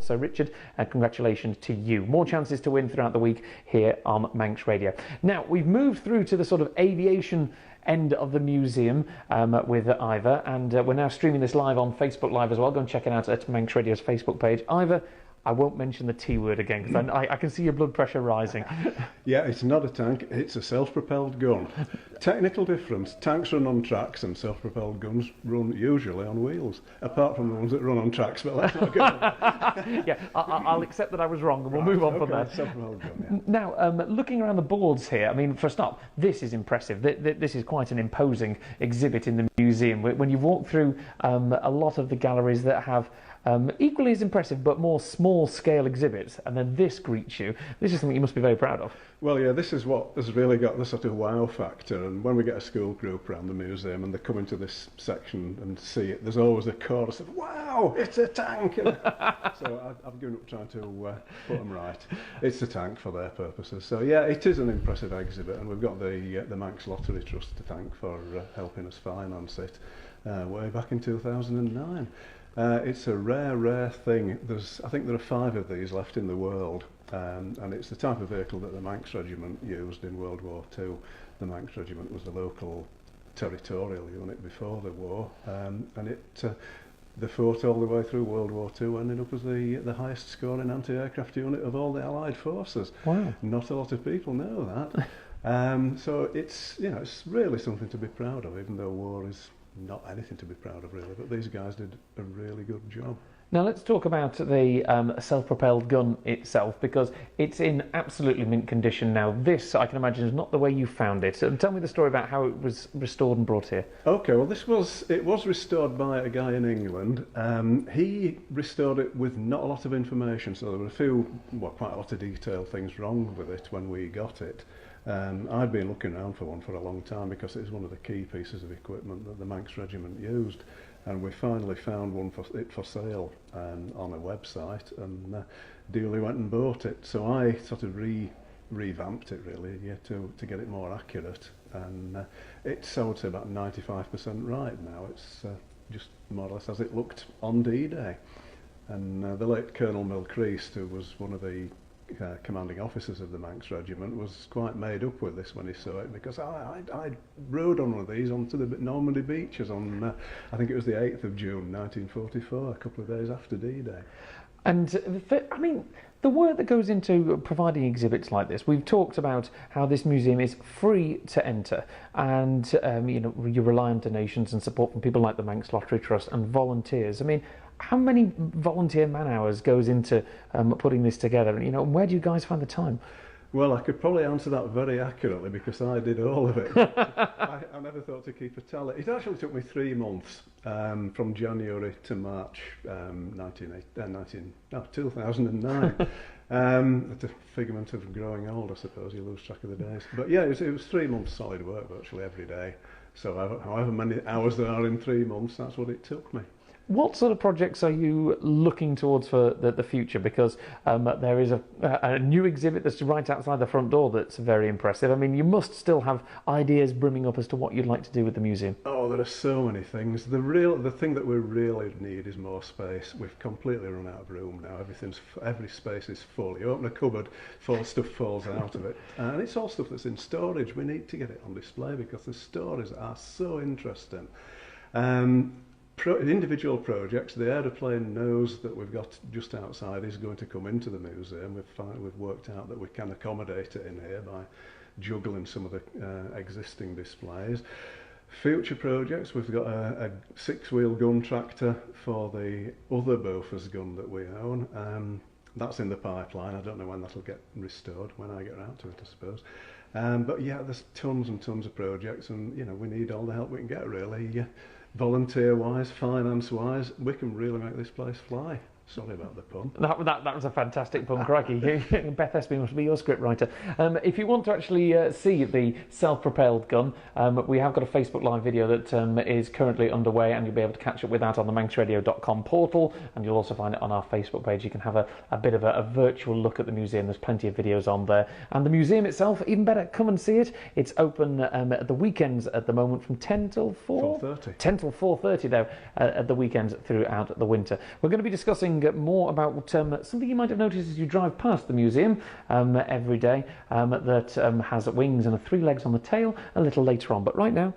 So Richard, congratulations to you. More chances to win throughout the week here on Manx Radio. Now, we've moved through to the sort of aviation end of the museum with Ivor, and we're now streaming this live on Facebook Live as well. Go and check it out at Manx Radio's Facebook page. Ivor, I won't mention the T word again because I can see your blood pressure rising. Yeah, it's not a tank, it's a self-propelled gun. Technical difference, tanks run on tracks and self-propelled guns run usually on wheels, apart from the ones that run on tracks, but let's not get on. Yeah, I'll accept that I was wrong and we'll move on from that. Self-propelled gun, yeah. Now, looking around the boards here, I mean, for a start, this is impressive. This is quite an imposing exhibit in the museum. When you walk through a lot of the galleries that have equally as impressive but more small-scale exhibits, and then this greets you. This is something you must be very proud of. Well, yeah, this is what has really got the sort of wow factor, and when we get a school group around the museum and they come into this section and see it, there's always a chorus of, wow, it's a tank! So I've given up trying to put them right. It's a tank for their purposes. So yeah, it is an impressive exhibit, and we've got the Manx Lottery Trust to thank for helping us finance it way back in 2009. It's a rare thing. I think there are 5 of these left in the world, and it's the type of vehicle that the Manx Regiment used in World War II. The Manx Regiment was the local territorial unit before the war, and they fought all the way through World War II, ended up as the highest scoring anti-aircraft unit of all the Allied forces. Wow! Not a lot of people know that. So it's really something to be proud of, even though war is not anything to be proud of really, but these guys did a really good job. Now let's talk about the self-propelled gun itself, because it's in absolutely mint condition now. This, I can imagine, is not the way you found it. So tell me the story about how it was restored and brought here. Okay, well it was restored by a guy in England. He restored it with not a lot of information, so there were quite a lot of detailed things wrong with it when we got it. I'd been looking around for one for a long time because it was one of the key pieces of equipment that the Manx Regiment used, and we finally found one for sale on a website, and duly went and bought it. So I sort of revamped it really, to get it more accurate, and it's, I would say, about 95% right now. It's just more or less as it looked on D-Day. And the late Colonel Milcreast, who was one of the commanding officers of the Manx Regiment, was quite made up with this when he saw it, because I rode on one of these onto the Normandy beaches on, I think it was the 8th of June 1944, a couple of days after D-Day. And I mean, the work that goes into providing exhibits like this, we've talked about how this museum is free to enter, and you rely on donations and support from people like the Manx Lottery Trust and volunteers. I mean, how many volunteer man hours goes into putting this together? And where do you guys find the time? Well, I could probably answer that very accurately because I did all of it. I never thought to keep a tally. It actually took me 3 months, from January to March 2009. It's a figment of growing old, I suppose. You lose track of the days. But yeah, it was 3 months solid work virtually every day. So however many hours there are in 3 months, that's what it took me. What sort of projects are you looking towards for the future? Because there is a new exhibit that's right outside the front door that's very impressive. I mean, you must still have ideas brimming up as to what you'd like to do with the museum. Oh, there are so many things. The thing that we really need is more space. We've completely run out of room now. Every space is full. You open a cupboard, stuff falls out of it. And it's all stuff that's in storage. We need to get it on display because the stories are so interesting. Individual projects, the aeroplane nose that we've got just outside is going to come into the museum. We've worked out that we can accommodate it in here by juggling some of the existing displays. Future projects, we've got a 6-wheel gun tractor for the other Bofors gun that we own. That's in the pipeline. I don't know when that'll get restored, when I get around to it, I suppose. But yeah, there's tons and tons of projects, and we need all the help we can get really. Volunteer-wise, finance-wise, we can really make this place fly. Sorry about the pun. That was a fantastic pun, crikey. Beth Espy must be your scriptwriter. If you want to actually see the self-propelled gun, we have got a Facebook Live video that is currently underway, and you'll be able to catch up with that on the manxradio.com portal, and you'll also find it on our Facebook page. You can have a bit of a virtual look at the museum. There's plenty of videos on there. And the museum itself, even better, come and see it. It's open at the weekends at the moment from 10 till 4? 4:30. 10 till 4:30 though, at the weekends throughout the winter. We're going to be discussing chatting more about something you might have noticed as you drive past the museum every day that has wings and 3 legs on the tail a little later on. But right now,